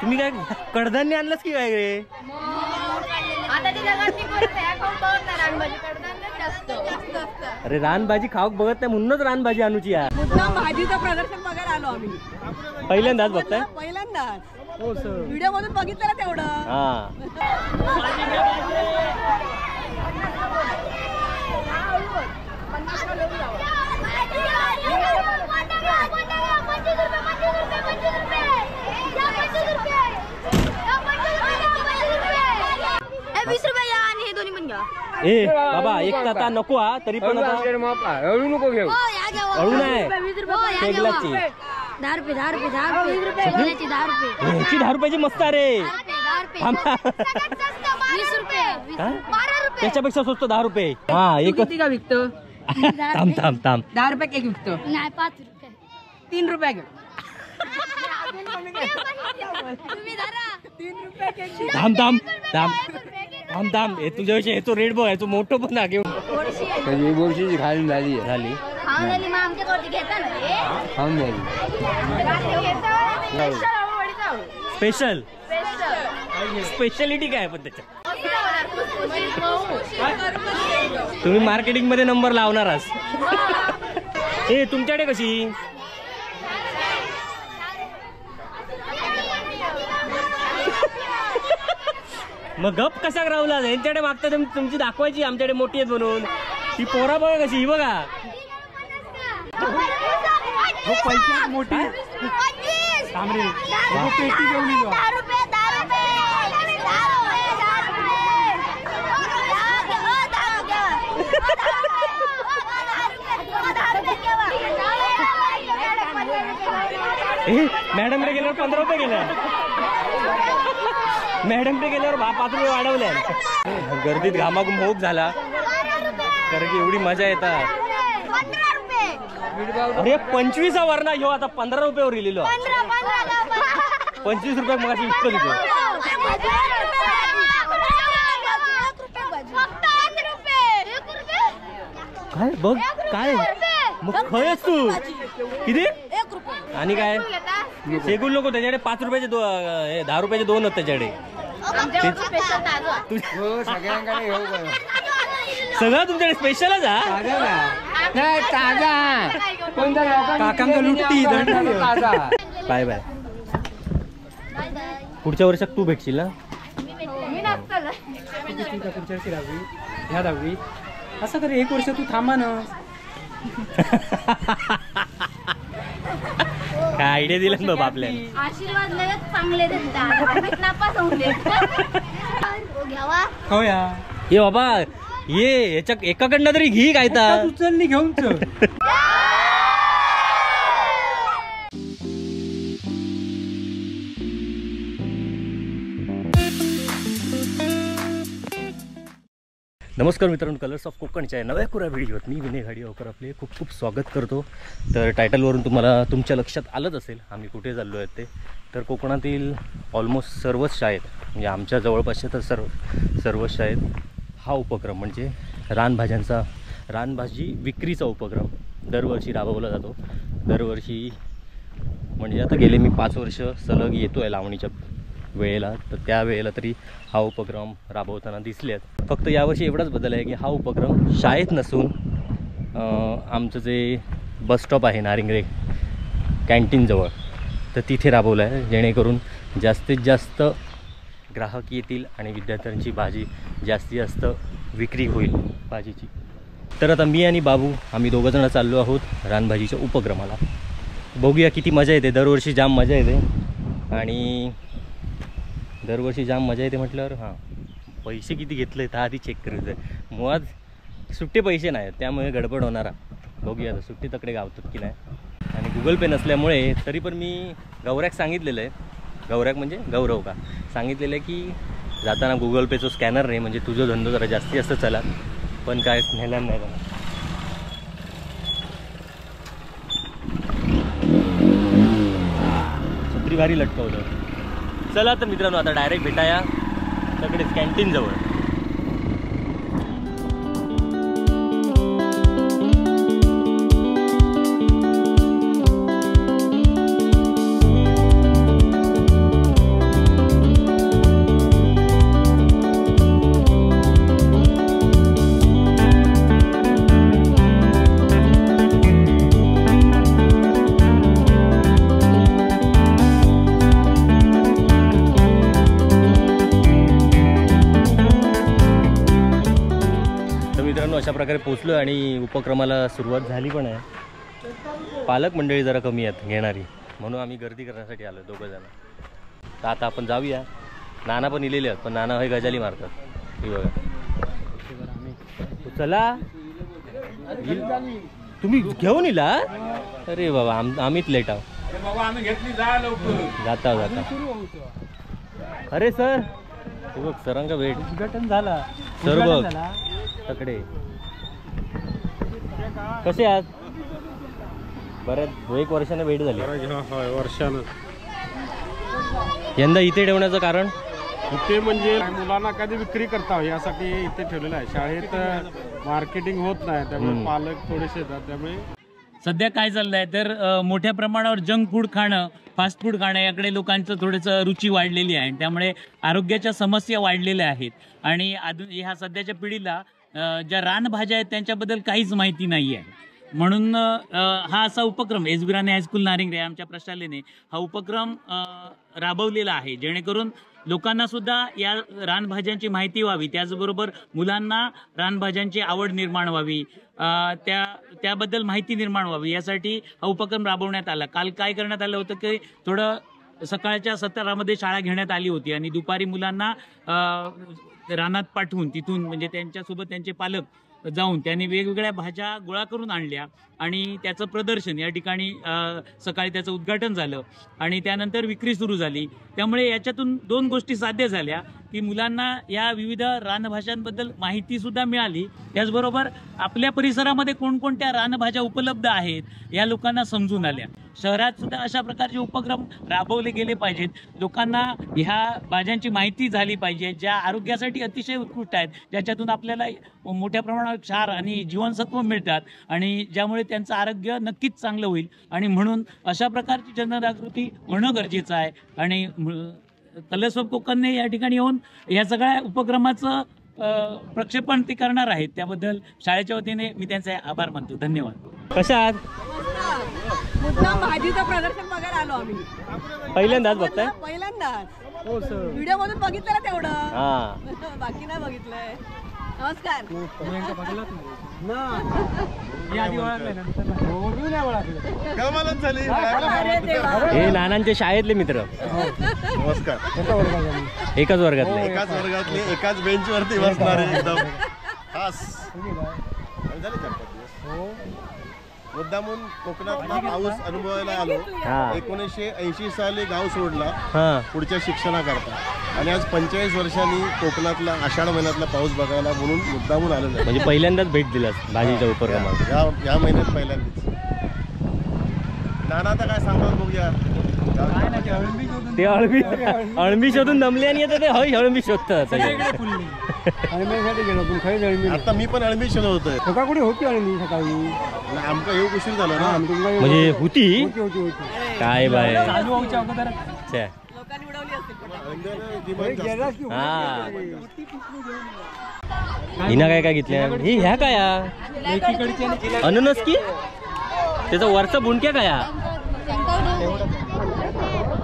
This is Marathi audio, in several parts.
तुम्ही काय कडधान्य आणलंच की काय रे? अरे रानभाजी खाऊक बघत नाही म्हणूनच रानभाजी आणूची यार. भाजीचं प्रदर्शन बघायला आलो आम्ही. पहिल्यांदाच बघताय? पहिल्यांदाच. हो सर. व्हिडिओ मधून बघितलं ना तेवढं. हा. ए बाबा एक तर आता नको हा तरी पण आता अळू नको घेऊ. अळू नाही 10 रुपये 10 रुपये 10 रुपये 10 रुपये ह्याची 10 रुपयाची मस्त आहे. 20 रुपये 12 रुपये त्याच्यापेक्षा स्वस्त 10 रुपये. हा एक का विकतो? थांब थांब थांब 10 रुपये केक विकतो. नाही 5 रुपये 3 रुपये घेऊ. तुम्ही धरा 3 रुपये केक. थांब थांब थांब थांब थांब हे तुझ्याविषयी याचं रेट बघ याचं मोठं पण ना घेऊन बोरशीची खाली झाली झाली. खाऊन झाली. स्पेशल स्पेशालिटी काय पण त्याच्या तुम्ही मार्केटिंग मध्ये नंबर लावणार आहात. ए तुमच्याकडे कशी मग गप कसा राहुला यांच्याकडे मागता तुमची दाखवायची आमच्याकडे मोठी आहेत म्हणून. ती पोरा बघा कशी ही बघा पैसे मोठी पेटी घेऊन मॅडमकडे गेल्यावर 15 रुपये गेल्या. मॅडमकडे गेल्यावर 5 रुपये वाढवले. गर्दीत घामाघूम होक झाला कारण की एवढी मजा येतात. अरे 25 वरना ह्यो आता 15 रुपयावर लिहिलो. 25 रुपये मग विकतो तिथे. काय बघ काय मग खयच तू किती आणि काय शेगुल नको त्याच्याकडे 5 रुपयाचे 10 रुपयाचे 2 आहेत त्याच्याकडे. सगळं तुमच्याकडे स्पेशलच काकांचा लुट्टी. Bye bye. पुढच्या वर्षात तू भेटशील ना. पुढच्या वर्षी 10वी असं कर 1 वर्ष तू थांबा ना. काय आयडिया दिला ना बाबा आपल्या. आशीर्वाद लगेच चांगले देतात नापास होऊन घ्यावा. हो या ये बाबा ये याच्या एकाकडनं तरी घी काय तर उचलली घेऊन नमस्कार मित्रांनो, कलर्स ऑफ कोकणच्या नव्या कुऱ्या व्हिडिओत मी विनय घाडीवकर आपले खूप खूप स्वागत करतो. तर टायटलवरून तुम्हाला तुमच्या लक्षात आलंच असेल आम्ही कुठे चाललो आहेत ते. तर कोकणातील ऑलमोस्ट सर्वच शाळेत म्हणजे आमच्या जवळपासच्या तर सर्वच शाळेत हा उपक्रम म्हणजे रानभाजी विक्रीचा उपक्रम दरवर्षी राबवला जातो. दरवर्षी म्हणजे आता गेले मी 5 वर्ष सलग येतो आहे लावणीच्या वेळेला. तर त्या वेळेला तरी हा उपक्रम राबवताना दिसले आहेत. फक्त यावर्षी एवढाच बदल आहे की हा उपक्रम शाळेत नसून आमचं जे बसस्टॉप आहे नारिंगरे कॅन्टीनजवळ तर तिथे राबवलं आहे, जेणेकरून जास्तीत जास्त ग्राहक येतील आणि विद्यार्थ्यांची भाजी जास्तीत जास्त विक्री होईल भाजीची. तर आता मी आणि बाबू आम्ही दोघंजणं चाललो आहोत रानभाजीच्या उपक्रमाला. बघूया किती मजा येते. दरवर्षी जाम मजा येते आणि दरवर्षी जाम मजा येते म्हटल्यावर हां पैसे किती घेतले तर आधी चेक करायचं आहे. मुळात सुट्टे पैसे नाहीत त्यामुळे गडबड होणार. बघूया आता सुट्टी तकडे गावतात की नाही. आणि गुगल पे नसल्यामुळे तरी पण मी गौरॅक सांगितलेलं आहे, गौरॅक म्हणजे गौरव का सांगितलेलं आहे की जाताना गुगल पेचं स्कॅनर नाही म्हणजे तुझं धंदो जरा जास्तीत जास्त चला. पण काय नेला नाही का छत्री भारी लटकवलं. चला तर मित्रांनो आता डायरेक्ट भेटाया सगळेच कॅन्टीनजवळ. प्रकारे पोचलो आणि उपक्रमाला सुरुवात झाली पण आहे. पालक मंडळी जरा कमी आहेत घेणारी, म्हणून आम्ही गर्दी करण्यासाठी आलो दोघं जण. तर आता आपण जाऊया. नाना पण इलेले आहेत, पण नाना हे गजाली मारतात. हे बघा, चला तुम्ही घेऊन इला. अरे बाबा आम्हीच लेट आहोत. जाता जाता अरे सर हे बघ सरांचा भेट उद्घाटन झाला. सर बघ तकडे कसे आहात. बऱ्याच 1 वर्षाने भेट झाली. वर्षानं यंदा इथे ठेवण्याचं कारण इथे म्हणजे मुलांना कधी विक्री करता यासाठी इथे ठेवलेलं आहे. शाळेत मार्केटिंग होत नाही, त्यामुळे पालक थोडेसे येतात. त्यामुळे सध्या काय चाललंय तर मोठ्या प्रमाणावर जंक फूड खाणं, फास्ट फूड खाणं याकडे लोकांचं थोडंसं रुची वाढलेली आहे. त्यामुळे आरोग्याच्या समस्या वाढलेल्या आहेत. आणि ह्या सध्याच्या पिढीला ज्या रानभाज्या आहेत त्यांच्याबद्दल काहीच माहिती नाही आहे. म्हणून हा असा उपक्रम एस बी राणे हायस्कूल नारिंगरे आमच्या प्रशालेने हा उपक्रम राबवलेला आहे, जेणेकरून लोकांना सुद्धा या रानभाज्यांची माहिती व्हावी, त्याचबरोबर मुलांना रानभाज्यांची आवड निर्माण व्हावी, त्याबद्दल माहिती निर्माण व्हावी, यासाठी हा उपक्रम राबवण्यात आला. काल काय करण्यात आलं होतं की थोडं सकाळच्या सत्रामध्ये शाळा घेण्यात आली होती आणि दुपारी मुलांना रानात पाठवून तिथून म्हणजे त्यांच्यासोबत त्यांचे पालक जाऊन त्यांनी वेगवेगळ्या भाज्या गोळा करून आणल्या आणि त्याचं प्रदर्शन या ठिकाणी सकाळी त्याचं उद्घाटन झालं आणि त्यानंतर विक्री सुरू झाली. त्यामुळे याच्यातून 2 गोष्टी साध्य झाल्या की मुलांना या विविध रानभाज्यांबद्दल माहिती सुद्धा मिळाली, त्याचबरोबर आपल्या परिसरामध्ये कोणकोणत्या रानभाज्या उपलब्ध आहेत या लोकांना समजून आल्या. शहरात सुद्धा अशा प्रकारचे उपक्रम राबवले गेले पाहिजेत. लोकांना ह्या भाज्यांची माहिती झाली पाहिजे, ज्या आरोग्यासाठी अतिशय उत्कृष्ट आहेत, ज्याच्यातून आपल्याला मोठ्या प्रमाणावर क्षार आणि जीवनसत्व मिळतात आणि ज्यामुळे त्यांचं आरोग्य नक्कीच चांगलं होईल. आणि म्हणून अशा प्रकारची जनजागृती होणं गरजेचं आहे. आणि कलर्स ऑफ कोकणने या ठिकाणी येऊन या सगळ्या उपक्रमाचं प्रक्षेपण ते करणार आहेत. त्याबद्दल शाळेच्या वतीने मी त्यांचे आभार मानतो. धन्यवाद. कशा आहात. मुद्दाम भाजीचं प्रदर्शन बघायला आलो आम्ही. पहिल्यांदाच बघताय. पहिल्यांदाच व्हिडिओ मधून बघितलं तेवढं, हा बाकी नाही बघितलंय. नमस्कार. हे नानांचे शाळेतले मित्र. नमस्कार. एकाच वर्गातले. एकाच वर्गातले एकाच बेंचवरती बसणारे एकदम खास. मुद्दामून कोकणातला पाऊस अनुभवायला आलो. 1980 साली गाव सोडला पुढच्या शिक्षणाकरता आणि आज 45 वर्षांनी कोकणातला आषाढ महिन्यातला पाऊस बघायला म्हणून मुद्दामून आलेला. म्हणजे पहिल्यांदाच भेट दिलास भाजीच्या उपक्रमात. या महिन्यात पहिल्यांदाच. नाना आता काय सांगतात बघूया. ते अळंबी शोधून दमले आणि आता ते हळंबी शोधतात. आता मी पण अळंबी शोधत होतोय. कुठे होती अळंबी सकाळी. आमका येऊ उशीर झाला ना. म्हणजे होती काय बाय. लोकांनी उडवली असतील. हा हिना काय काय घेतल्या. ह्या काय अननस की त्याचा वरचा बुंडक्या काय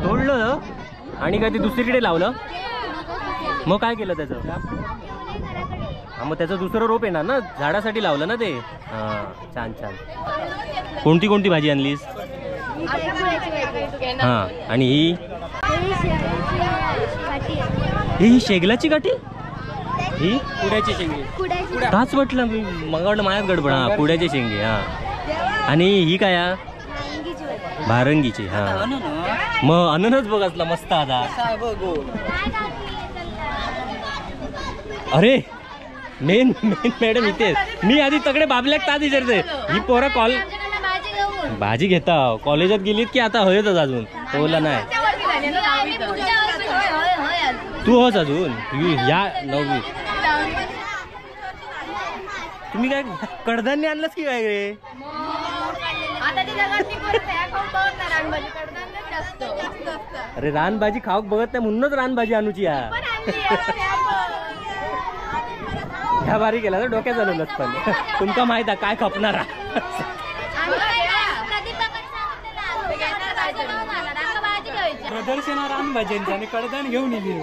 तोडलं आणि काय ते दुसरीकडे लावलं. मग काय केलं त्याचं. हा मग त्याचं दुसरं रोप येणार ना, झाडासाठी लावलं ना ते. हा छान छान. कोणती कोणती भाजी आणलीस. हा आणि ही शेगलाची गाठी. ही कुड्याची शेंगे. काच वाटलं मी मगावलं माझ्यात गडबड. हा कुड्याची शेंगे. हा आणि ही काय भारंगीची. हा मग अननस बघ असला मस्त. आता अरे मेन मॅडम इथे. मी आधी तगडे बाबल्याक ता विचारते. ही पोरं भाजी घेता कॉलेजात गेलीत की आता होयच अजून. बोला नाही तू होस अजून या 9वी. तुम्ही काय कडधान्य आणलंस की काय रे. अरे रानभाजी खाऊक बघत नाही म्हणूनच रानभाजी आणूची. ह्या बारी केला तर डोक्यात झालेलंच. पण तुमका माहित आहे काय खपणार. प्रदर्शना रानभाज्यांचे आणि कडधान घेऊन येईल.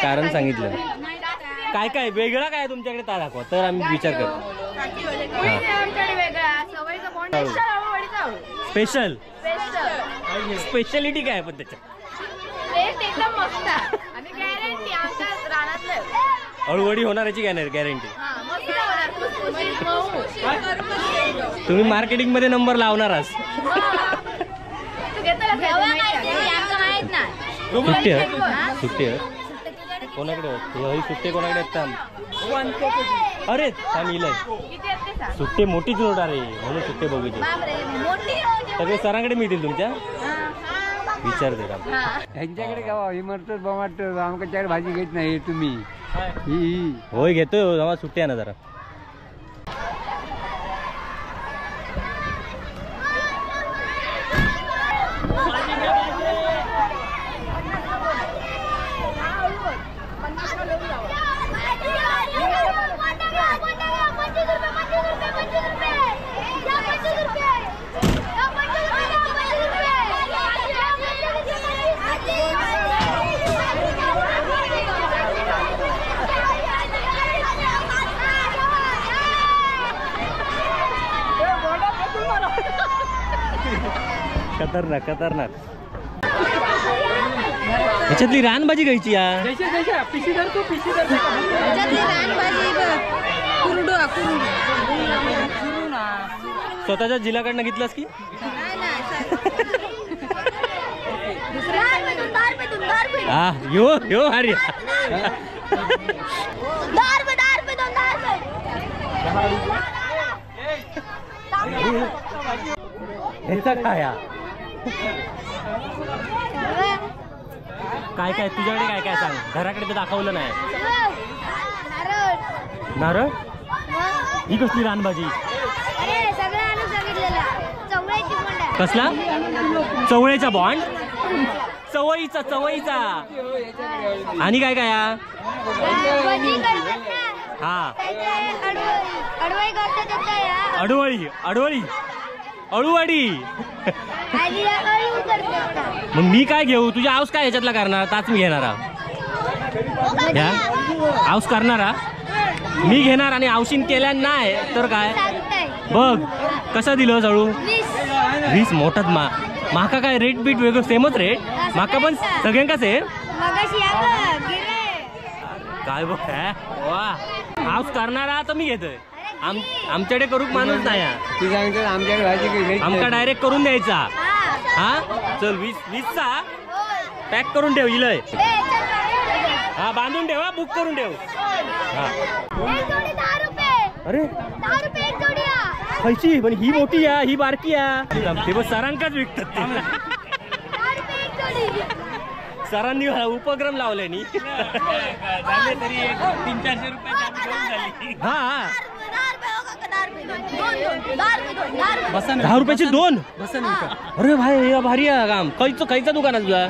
कारण सांगितलं. काय काय वेगळा काय तुमच्याकडे ता दाखवा तर आम्ही विचार करतो. स्पेशल स्पेशालिटी काय पण त्याच्यात? अळूवडी होणार याची गॅरंटी. तुम्ही मार्केटिंग मध्ये नंबर लावणार आहात. सुट्टी आहे कोणाकडे सुट्टे कोणाकडे आहेत? अरे इलाय सुट्टे मोठीच नोट आहे म्हणून सुट्टे बघूचे सगळे सरांकडे मिळतील तुमच्या. विचारते का ह्यांच्याकडे गावा इमरतो बमाटो आमच्याकडे भाजी घेत नाही तुम्ही. होय घेतोय जेव्हा सुट्टी आहे ना जरा. खतरनाक खतरनाक. ह्याच्यातली रानभाजी घ्यायची या. स्वतःच्या जिल्ह्याकडनं घेतलास की हा यो अरे ह्याचा काय काय तुझ्याकडे काय काय सांग. घराकडे तर दाखवलं नाही. नारळ ही कसली रानभाजी? कसला चवळ्याचा बॉन्ड? चवळीचा आणि काय काय हा अळूवाडी. मग मी काय घेऊ? तुझ्या आऊस काय ह्याच्यातला करणार? ताच मी घेणारा आऊस करणारा मी घेणार आणि औशीन केल्या नाही तर काय बघ. कसं दिलं अळू? 20 मोठाच माका काय रेट बीट वेगळं सेमच रेट माका पण सगळ्यांकाच आहे काय बघ. वा आऊस करणारा तर मी घेतोय. आमच्याकडे करूक माणूस नाही आमच्याकडे भाजी आमका डायरेक्ट करून द्यायचा. हा चल 20चा पॅक करून ठेव इलय. हा बांधून ठेव बुक करून ठेव. अरे खायची पण ही मोठी या ही बारकी या ते बस सरांकाच विकतात ते. सरांनी उपक्रम लावले नी तरी 300-400 रुपये. हा 10 रुपयाची 2. अरे भाई भारी आहे काम. खायचं दुकान आहे तुझा?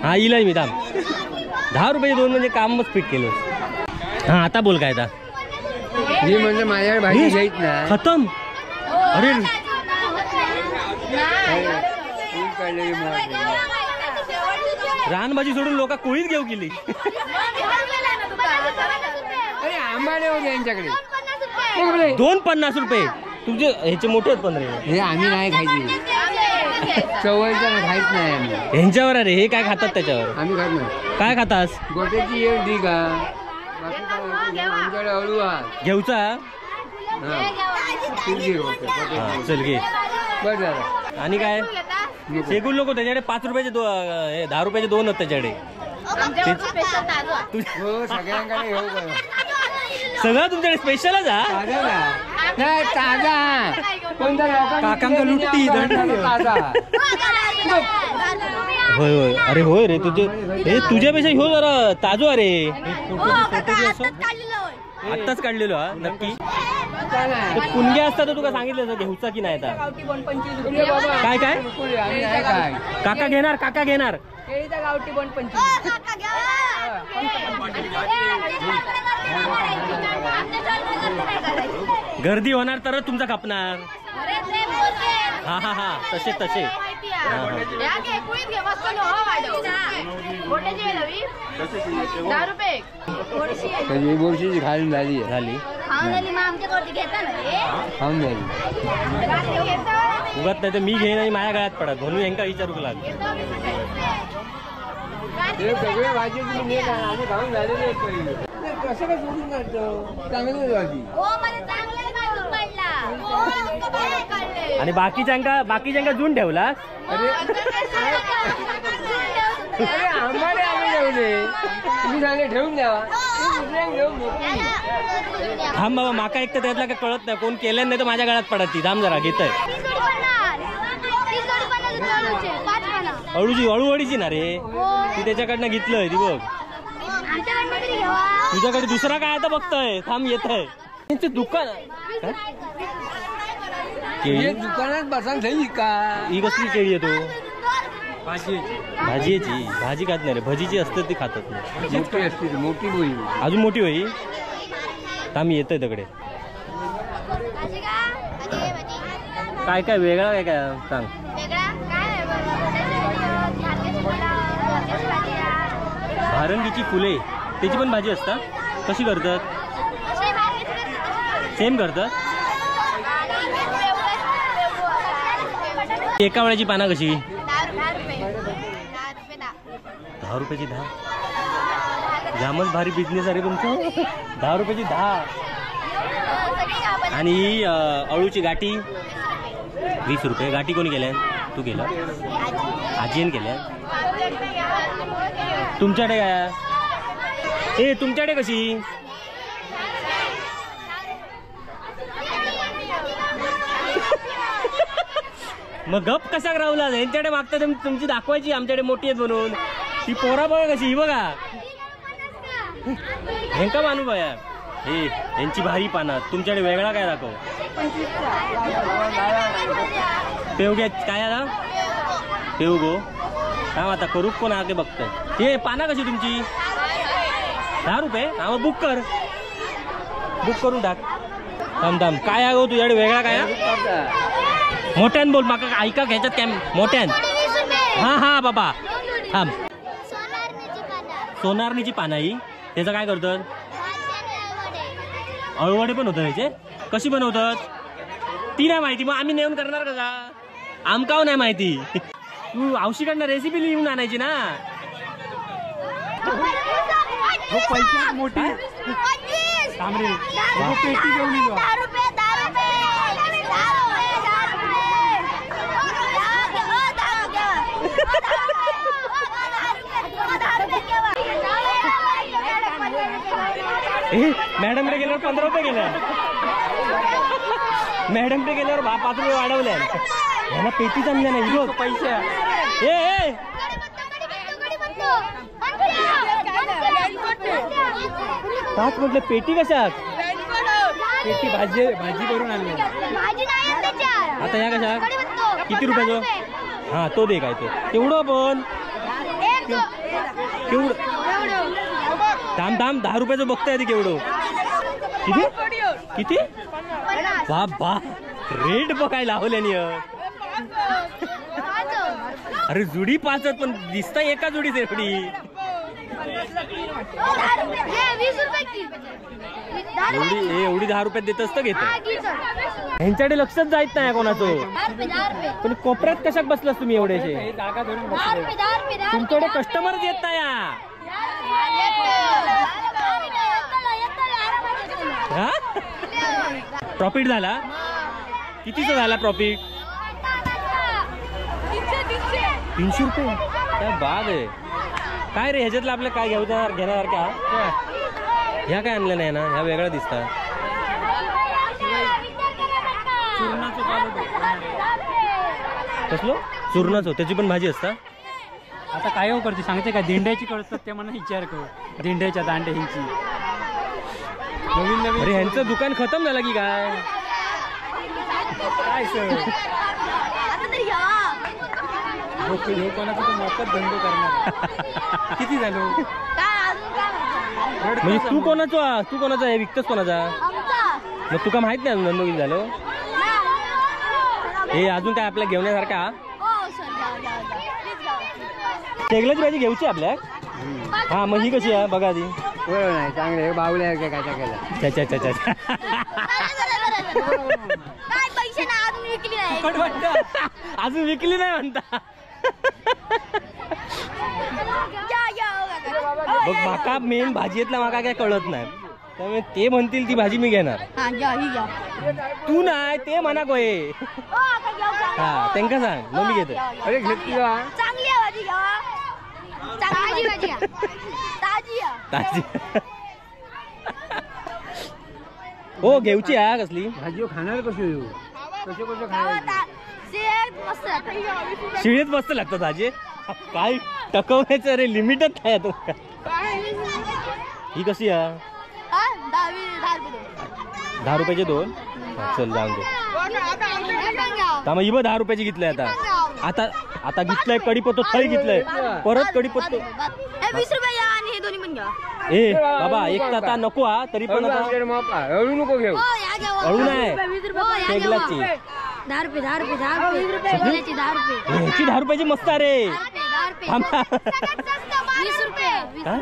हा इलाय मी दाम 10 रुपयाची 2 म्हणजे कामच पीठ केलं. हा आता बोल काय आता म्हणजे माझ्याकडे भाजी घ्यायच ना खतम. अरे रानभाजी सोडून लोक कोळीच घेऊ गेली. अरे आंबाडे होते यांच्याकडे 250 रुपये. तुमचे ह्याचे मोठे आहेत 15. हे आम्ही नाही खायची चवळीचं खायच नाही आम्ही. ह्यांच्यावर अरे हे काय खातात त्याच्यावर? आम्ही खात नाही. काय खातास? गोट्याची एक डी का आमच्याकडे अळू घेऊचा चल घे. बरं आणि काय शेगुल लोक त्याच्याकडे 5 रुपयाचे 10 रुपयाचे 2 आहेत त्याच्याकडे. सगळ्यांकडे घेऊ सगळं तुमच्याकडे स्पेशलच नाही ताजा काकांका लुट्टी होय होय. अरे होय रे तुझे हे तुझ्यापेक्षा ह्यो जरा ताजो. अरे आत्ताच काढलेलो हा नक्की. पुणग्या असता तर तुका सांगितलं घेऊचा की नाही आता काय काय काका घेणार काका घेणार. गावठी 1.25. गर्दी होणार तरच तुमचा कापणार. हा हा हा तसे गोट्याची आहे नवी 10 रुपये बोरशीची खाली झाली झाली खाऊन झाली मग आमच्याकडे घेता ना रे खाऊन झाली उगत नाही तर मी घेईन आणि माझ्या गळ्यात पडत म्हणून यांका विचारू लागलं. सगळे भाजी तुम्ही आम्ही खाऊन झालेले आहेत पहिले. कसं काय सोडून काढतो चांगली भाजी हो मला चांगलं बाजून पडला हो आमका बाहेर काढले आणि बाकीच्यांका जून ठेवला. अरे आम्हाला आम्ही ठेवले तुम्ही सांगले ठेवून द्यावा थांब बाबा माका एक तर त्यातला काय कळत नाही कोण केलं नाही तर माझ्या गळ्यात पडत ती. थांब जरा घेत आहे अळूवडीची ना रे ती त्याच्याकडनं घेतलंय ती बघ. तुझ्याकडे दुसरा काय आता बघतोय थांब येत आहे त्यांचं दुकान केळी दुकानात बसायला जाईल का ही कसली केळी येतो भाजी भाजीची भाजी खात नाही रे भजीची असते ती खातात नाही. मोठी असते मोठी होईल अजून मोठी होई थांब येतोय तिकडे. काय काय वेगळा काय काय सांग. भारंगीची फुले त्याची पण भाजी असतात कशी करतात सेम करतात. एका वेळेची पाना कशी 10 रुपयाची 10 जामच भारी बिझनेस आहे रे तुमचं 10 रुपयाची 10 आणि ही अळूची गाठी 20 रुपये. गाठी कोणी केल्या तू केलं आजीने केल्या. तुमच्याकडे काय ए तुमच्याकडे कशी मग गप कसा राहुला यांच्याकडे मागता तुमची दाखवायची आमच्याकडे मोठी आहेत म्हणून. ती पोरा बघा कशी ही बघा हेंका मानू बया हे यांची भारी पाना. तुमच्याकडे वेगळा काय दाखव पेवग्या काय आता पेवगो काय आता करू कोण आगे बघतोय. हे पाना कशी तुमची 10 रुपये हा बुक कर बुक करून टाक. थांब थांब काय आहे गो तुझ्याकडे वेगळा काय मोठ्यान बोल माका ऐका घ्यायच्यात काय मोठ्यान. हा हा बाबा थांब सोनारणीची पाना ही त्याचं काय करतात अळूवडे पण होतं त्याचे कशी बनवतात ती नाही माहिती मग आम्ही नेऊन करणार कसा आमकाव नाही माहिती. तू औषधीकडनं रेसिपी लिहून आणायची ना. पैसे मोठी पेटी घेऊन येऊ. मॅडमकडे गेल्यावर 15 रुपये गेल्या मॅडमकडे गेल्यावर 5 रुपये वाढवल्या ह्याला पेटी जमल्या नाही विरोध पैसे. ए पाच म्हटलं पेटी कशात पेटी भाजी करून आणली आता या कशात किती रुपयाचं हा तो दे काय ते तेवढं पण केवढं थांब 10 रुपयाचं बघताय ते केवढं किती किती बा रेट बघायला लावल्यानी. अरे जुडी 5 पण दिसता एका जुडीच एवढी. एवढी 10 रुपयात देत असतं घेत ह्यांच्याकडे लक्षच जायत नाही कोणाचं. पण कोपऱ्यात कशात बसलास तुम्ही एवढ्याचे जागा धरून तुमच्याकडे कस्टमरच येत नाही. प्रॉफिट झाला कितीचा झाला प्रॉफिट 300 रुपये काय बाद आहे. काय रे ह्याच्यातलं आपलं काय घेण्यासारख्या ह्या काय आणलं नाही ना ह्या वेगळ्या दिसतात. कसलो चूर्णाचं त्याची पण भाजी असता. आता काय हो करते सांगते का दिंड्याची कळतात ते मला विचार करू दिंड्याच्या दांड्या ह्यांची नवीन अरे ह्यांचं दुकान खतम झालं की काय सर कोणाचा तो मोफत धंदो करणार. किती झालो म्हणजे तू कोणाचा आहे विकतच कोणाचा मग तुका माहित नाही धंदो किती झालो. हे अजून काय आपल्या घेण्यासारखा टेगलाची भाजी घेऊची आपल्या हा मग ही कशी आहे बघा आधी. नाही चांगले बावल्या काय काय केलं. काय पैसे ना अजून विकली नाही. अजून विकली नाही म्हणता. बघ माका मेन भाजीतला माका काय कळत नाही त्यामुळे ते म्हणतील ती भाजी मी घेणार. तू नाही ते म्हणा कोय. हा त्यांका सांग मग मी घेतो. अरे घेतली का? चांगली आहे भाजी घ्यावा. चांगली भाजी आहे. ताजी आहे. ताजी. हो घेऊची आहे कसली भाजी खाणार कशी कसे कसे खाणार. मस्त लागतं. शिळीत मस्त लागतं भाजी. काय टकवण्याचं रे लिमिटच नाही तो. ही कशी आहे 10 रुपयाचे 2. चल जाऊन दे. मग ही बघ 10 रुपयाची घेतलंय आता. आता आता घेतलंय कढीपत्तो थळी घेतलंय परत कढीपत्तो 20 रुपये या आणि हे दोन्ही पण घ्या. ए बाबा एक तर आता नको हा तरी पण आता एवढू नको घेऊ. अळू नाही 20 रुपये शेगलाची 10 रुपये 10 रुपये 10 रुपये 10 रुपये ह्याची 10 रुपयाची मस्त आहे रे. 10 रुपये 20 रुपये 12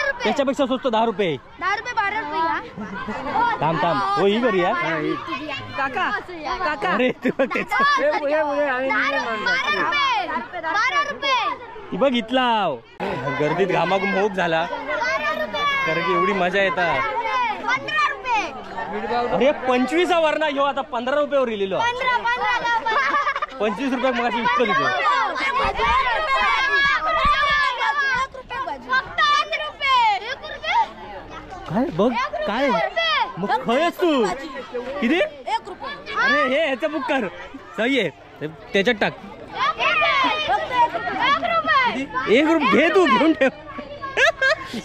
रुपये त्याच्यापेक्षा स्वस्त 10 रुपये 10 रुपये 12 रुपये घ्या. थांब थांब हो ही बरी आहे. अरे तू बघ त्याचं. 12 रुपये ती बघ इथला गर्दीत घामाघूम होक झाला कारण की एवढी मजा येतात. 15 रुपये अरे 25 वरना ह्यो आता 15 रुपयावर लिहिलेलो. 25 रुपये मग विकत होतो. काय बघ काय मग खयच तू किती. अरे हे ह्याचं बुक कर सही आहे त्याच्यात टाक. 1 रुपये घे तू घेऊन ठेव.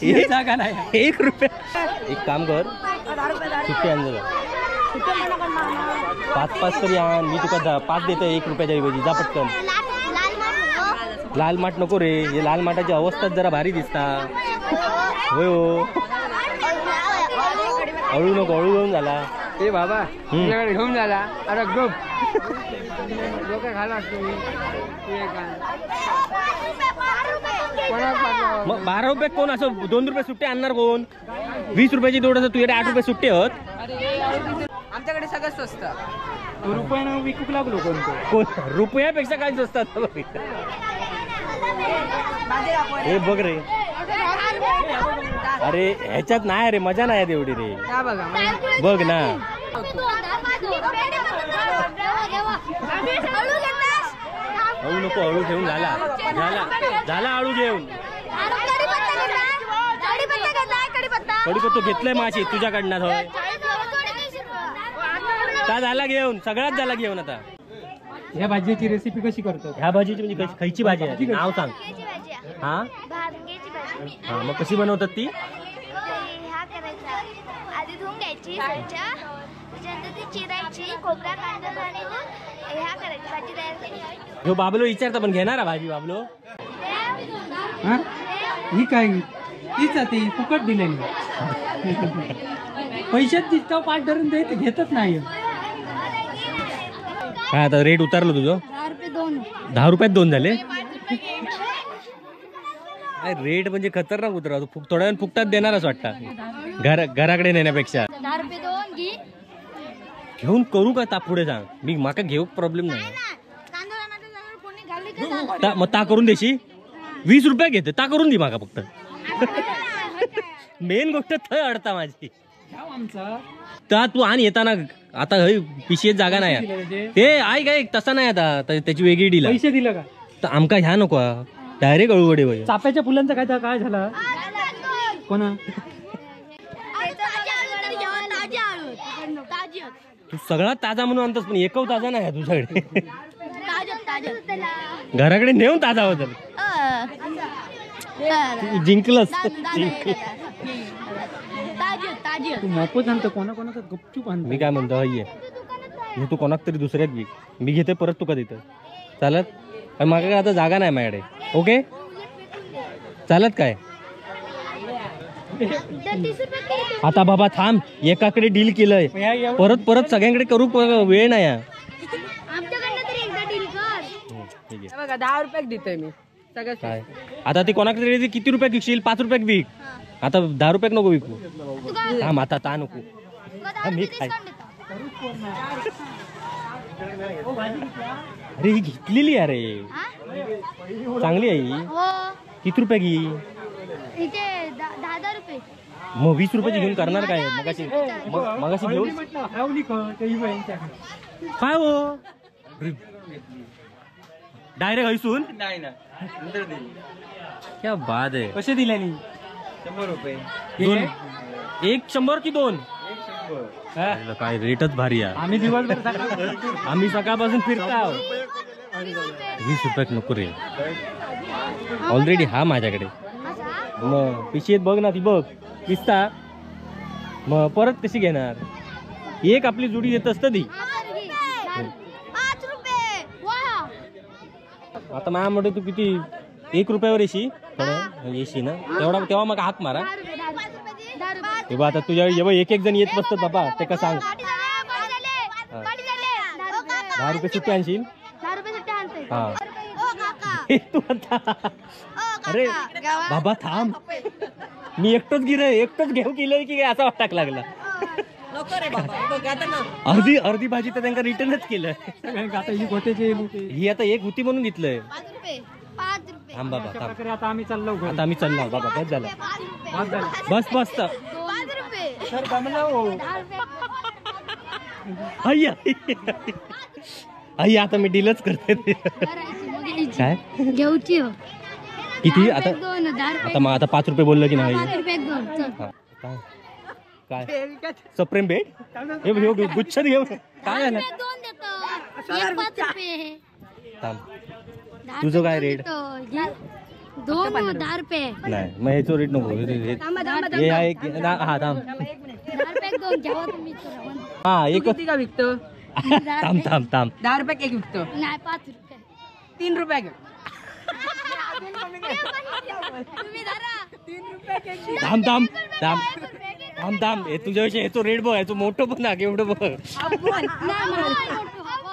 हे जागा नाही 1 रुपया. एक काम कर सुट्टी आण जा 5 तरी आण. मी तुका 5 देतो 1 रुपयाच्या ऐवजी. जा पटकन. लाल माठ नको रे. हे लाल माठाची अवस्थाच जरा भारी दिसता. होय हो अळू नको अळू घेऊन झाला. ए बाबा तुझ्याकडे घेऊन झाला. अरे गप डोक्या खाला असतो. मग 12 रुपये कोण असं 2 रुपये सुट्टे आणणार कोण. 20 रुपयाची दोड असं तुझ्याकडे 8 रुपये सुट्टे होत. आमच्याकडे सगळं स्वस्त. रुपयानं विकूक लागलो कोण रुपयापेक्षा काय असतात. हे बघ रे. अरे ह्याच्यात नाही रे मजा नाही तेवढी रे. बघ ना अळू नको अळू घेऊन झाला झाला झाला अळू घेऊन. कढीपत्तो घेतलाय माझी तुझ्याकडनं होय. का झाला घेऊन सगळ्यात झाला घेऊन. आता ह्या भाजीची रेसिपी कशी करतो. ह्या भाजीची म्हणजे खायची भाजी आहे नाव सांग. हा हा मग कशी बनवतात ती. हा करायचा आधी धुवून घ्यायची त्याच्यानंतर ती चिरायची खोबरा कांदा आणि मग ह्या करायची भाजी तयार करायची. जो बाबलो विचारता पण घेणार भाजी बाबलो. ही काय तीच ती फुकट दिलेली. पैशात तिथं पाठ धरून देत घेतच नाही. काय आता रेट उतारलं तुझं. 10 रुपये 2. 10 रुपयात 2 झाले. रेट म्हणजे खतरनाक उतरा. थोड्या वेळ फुकटात देणारच वाटतं घराकडे नेण्यापेक्षा. 10 रुपये 2 घे. घेऊन करू का ता पुढे सांग. मी माका घेऊ प्रॉब्लेम नाही. मग ता करून देशी 20 रुपये घेते ता करून दे माका फक्त. मेन गोष्ट थंय अडता माझी. ता तू आण येताना आता पिशेत जागा नाही ते आई काय तसा नाही. आता त्याची वेगळी डील पैसे दिलं का तर आमका ह्या नको डायरेक्ट अळूवडे वय. चाफ्याच्या फुलांचं काय काय झालं कोणा. तू सगळा ताजा म्हणून आणतोस पण एकव ताजा नाही तुझ्याकडे. घराकडे नेऊन ताजा होत. जिंकलंस तू मोफत आणतो कोणाकोणाचा गपचूप आणतो. मी काय म्हणतो ये तू कोणाक तरी दुसऱ्यात घे. मी घेते परत तुका देतं चालत. पण माझ्याकडे आता जागा नाही माझ्याकडे. ओके चालत काय. आता बाबा थांब एकाकडे डील केलंय परत परत सगळ्यांकडे करू वेळ नाही. आमच्याकडनं तरी एकदा डील कर. बघा 10 रुपयाक देतोय मी. काय आता ती कोणाकडे तरी किती रुपयात विकशील? 5 रुपयात विक. आता 10 रुपयात नको विकू. थांब आता ता नको. मी खाय. अरे ही घेतलेली अरे चांगली आहे ही. किती रुपये घे? इथे 10 रुपये. मग 20 रुपयाची घेऊन करणार काय? मगाशी घेऊ काय हो डायरेक्ट हैसून नाही ना क्या बात आहे. कसे दिले 100 रुपये. दोन 100 की 2? काय रेटच भारी आहे. आम्ही दिवसभर आम्ही सकाळपासून फिरताव. 20 रुपयात नको रे. ऑलरेडी हा माझ्याकडे. मग पिशेत बघ ना ती बघ दिसता. मग परत कशी घेणार? एक आपली जुडी देत असत ती. 5 रुपये. आता माझ्या म्हणतो तू किती 1 रुपयावर येशी थोडं येशी ना तेव्हा मग हाक मारा. हे बा आता तुझ्या जेव्हा एक जण येत बसतात बाबा ते का सांग. 10 रुपये सुट्टे आणशील. 10 रुपये सुट्टे आणते. हा तू आता अरे बाबा थांब. मी एकटंच घेऊ केलं की काय असा वाटाक लागला. अर्धी भाजी तर त्यांना रिटर्नच केलं. ही आता एक होती म्हणून घेतलंय. 5 रुपये. थांब बाबा थांब. आता आम्ही चाललो आता आम्ही चाललो बाबा बस झालं. बस 5 रुपये. सर जमला हो. आई आता मी डीलच करते. काय घेऊची हो. किती आता? 2,000. मग आता 5 रुपये बोललं की नाही? 5 रुपये 2. चल. हा, काय सप्रेम भेट हे गुच्छात घेऊ. काय झालं? 2 देतो. 5 रुपये. थांब तुझं काय रेट? 10 रुपये. नाही मग ह्याचं रेट नको. हे आहे हा थांब. 10 रुपये 2 घ्यावा तुम्ही. हा एक का विकतो? थांब 10 रुपये एक विकतो. नाही 5 रुपये. 3 रुपये घे. तुम्ही धरा. थांब हे तुझ्याविषयी ह्याचं रेट बघ. ह्याचं मोठं पण ना एवढं बघ.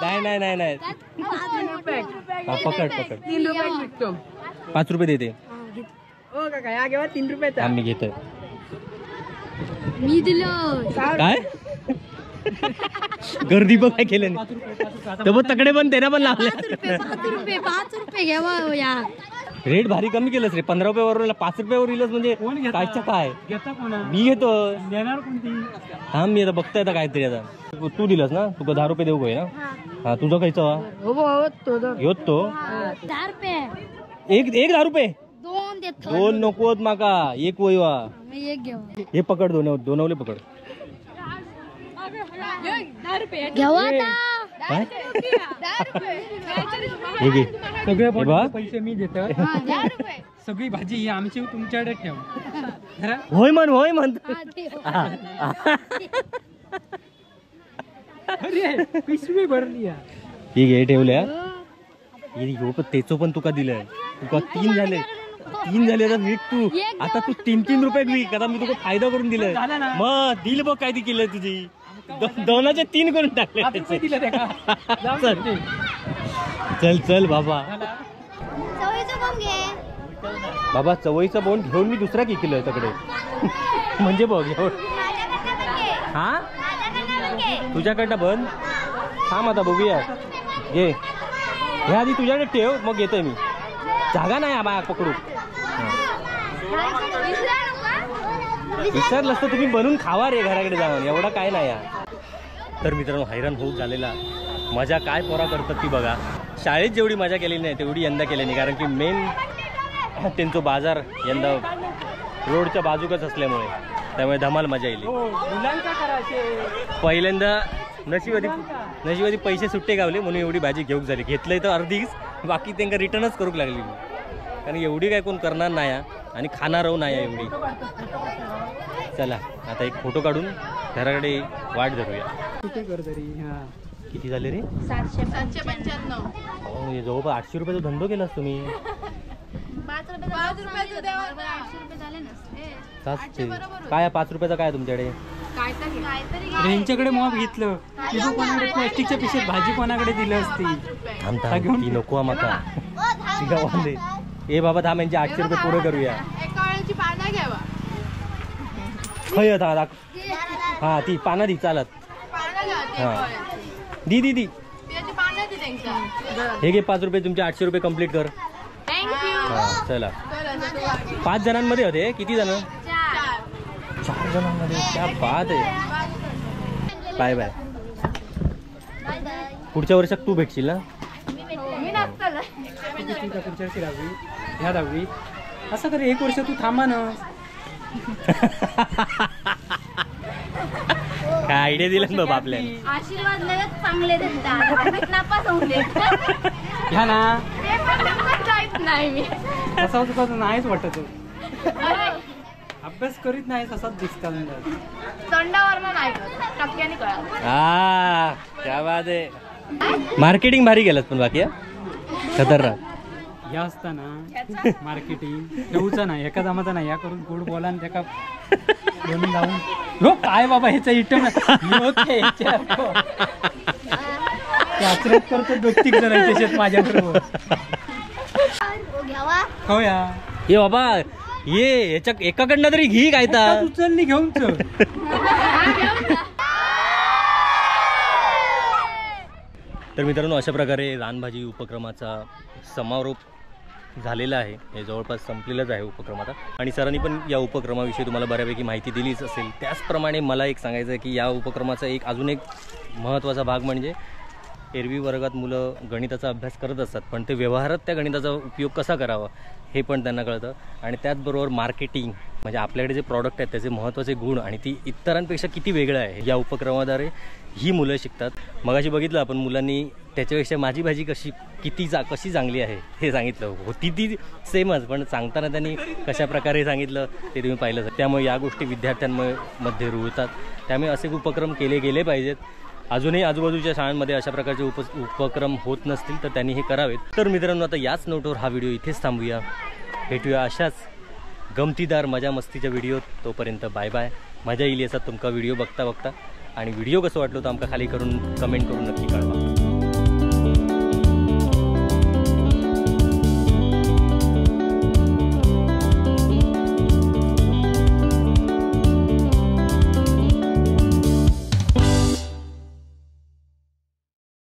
नाही हा, पकड 3 रुपये विकतो. 5 रुपये देते. हो का काय घेवा 3 रुपये. आम्ही घेतोय. मी दिलो. काय गर्दी बघ काय केलं नाही. तकडे पण त्याला पण लावले. 5 रुपये घ्यावा या. रेट भारी कमी केलंस रे. 15 रुपयावर 5 रुपयावर इलच म्हणजे कायच्या काय. मी घेतो. देणार कोणती? थांब मी आता बघताय आता काहीतरी. आता तू दिलंस ना तुका 10 रुपये देऊ काय ना. हा तुझं खायचं घेत तो 10 रुपये. एक 10 रुपये 2 देतो. 2 नकोत माका. एक वयवा. मी एक घेऊ. हे पकड दोनवले पकड. घेवा आता. काय हे घे. सगळे हे बघ. पैसे मी देतो. 10 रुपये. सगळी भाजी ही आमची तुमच्याकडे ठेव. होय म्हण. अरे पिशवी भरली. ही घे ठेवल्या. तेच पण तुका दिलंय. तुका 3 झाले आता विक तू. आता तू 3 रुपये विक. आता मी तुका फायदा करून दिलाय. मग दिल बघ काय ती केलं तुझी. 2चे 3 करून टाकले. चल बाबा. चवळीचं बॉम्ब घे. बाबा चवळीचा बोंड घेऊन मी दुसरा की केलं तकडे. म्हणजे बघ हा तुझ्याकडनं बंद. थांब आता बघूया. घे हे आधी तुझ्याकडे ठेव मग घेतोय मी. जागा नाही आम्हाला पकडू. विसरलंस तर तुम्ही बनवून खावा रे घराकडे जाऊन. एवढा काय नाही यार. तर मित्रांनो हैराण होऊक झालेला. मजा काय पोरा करतात ती बघा. शाळेत जेवढी मजा केलेली नाही तेवढी यंदा केली नाही. कारण की मेन त्यांचं बाजार यंदा रोडच्या बाजूकच असल्यामुळे त्यामुळे धमाल मजा येईल. पहिल्यांदा नशिबादी पैसे सुट्टे गावले म्हणून एवढी भाजी घेऊक झाली. घेतलंय तर अर्धीच बाकी त्यांना रिटर्नच करूक लागली. कारण एवढी काय कोण करणार नाही आणि खाणार नाही एवढी. चला आता एक फोटो काढून घराकडे वाट धरूया. किती झाले रे? 795. जवळपास 800 रुपयाचा धंदो केलास तुम्ही. 5 रुपये झाले ना. काय 5 रुपयाचा काय तुमच्याकडे? यांच्याकडे मॉप घेतलं. कोणाकडे प्लॅस्टिकच्या पिशेत भाजी कोणाकडे दिली असती. ती नको माका. ए बाबा थांब, यांचे 800 रुपये पुरे करूया. एका वेळेची पानं घ्यावा. खय हा ती पानं दी चालत. पानं घ्या ते हा. फळाची. दी त्याची पानं दी त्यांच्या. हे घे 5 रुपये, तुमचे 800 रुपये कंप्लीट कर. थँक्यू. हा चला. 5 जणांमध्ये होते. किती जण? 4 जणांमध्ये. क्या बात आहे. Bye bye. पुढच्या वर्षात तू भेटशील ना? मी नसतं. पुढच्या वर्षी 10वी ह्या 10वी असं कर. 1 वर्ष तू थांबा ना. काय आयडिया दिला बाबा आपल्याला. आशीर्वाद लगेच चांगले देतात. नापास होऊन देत. ह्या ना ते पण लवकर जायच नाही मी. तसा तुका नाहीच वाटत. अभ्यास करीत नाहीस असाच दिसता. तोंडावर नाही टक्क्याने कळा. हा क्या बात आहे. मार्केटिंग भारी केलं पण बाकी खतरनाक. या असताना मार्केटिंग ठेवूचा नाही, एका जमाचा नाही. या करून गोड बोला आणि त्याका दोन्ही लावून लो काय बाबा ह्याचा इटम आचरत करतो. 2-3 जण त्याच्यात माझ्याबरोबर. हो या ये बाबा ये याच्या एकाकडनं तरी घी काय तर उचलली घेऊन चल. तर मित्रांनो अशा प्रकारे रानभाजी उपक्रमाचा समारोप झालेला आहे. हे जवळपास संपलेलंच आहे उपक्रम आता. आणि सरांनी पण या उपक्रमाविषयी तुम्हाला बऱ्यापैकी माहिती दिलीच असेल. त्याचप्रमाणे मला एक सांगायचं आहे की या उपक्रमाचा अजून एक महत्त्वाचा भाग म्हणजे एरवी वर्गात मुलं गणिताचा अभ्यास करत असतात, पण ते व्यवहारात त्या गणिताचा उपयोग कसा करावा हे पण त्यांना कळतं. आणि त्याचबरोबर मार्केटिंग म्हणजे आपल्याकडे जे प्रॉडक्ट आहेत त्याचे महत्त्वाचे गुण आणि ती इतरांपेक्षा किती वेगळं आहे या उपक्रमाद्वारे ही मुलं शिकतात. मगाशी बघितलं आपण मुलांनी त्याच्यापेक्षा माझी भाजी कशी चांगली आहे हे सांगितलं. होती ती सेमच, पण सांगताना त्यांनी कशा प्रकारे सांगितलं ते तुम्ही पाहिलं. त्यामुळे या गोष्टी विद्यार्थ्यांमध्ये रुळतात. त्यामुळे असे उपक्रम केले गेले पाहिजेत. अजूनही आजूबाजूच्या शाळांमध्ये अशा प्रकारचे उपक्रम होत नसतील तर त्यांनी हे करावेत. तर मित्रांनो आता याच नोटवर हा व्हिडिओ इथेच थांबूया. भेटूया अशाच गमतीदार मजा मस्तीच्या व्हिडिओत. तोपर्यंत बाय बाय. मजा येईल असा तुमका व्हिडिओ बघता आणि व्हिडिओ कसं वाटलं तर आमका खाली करून कमेंट करून नक्की कळवा.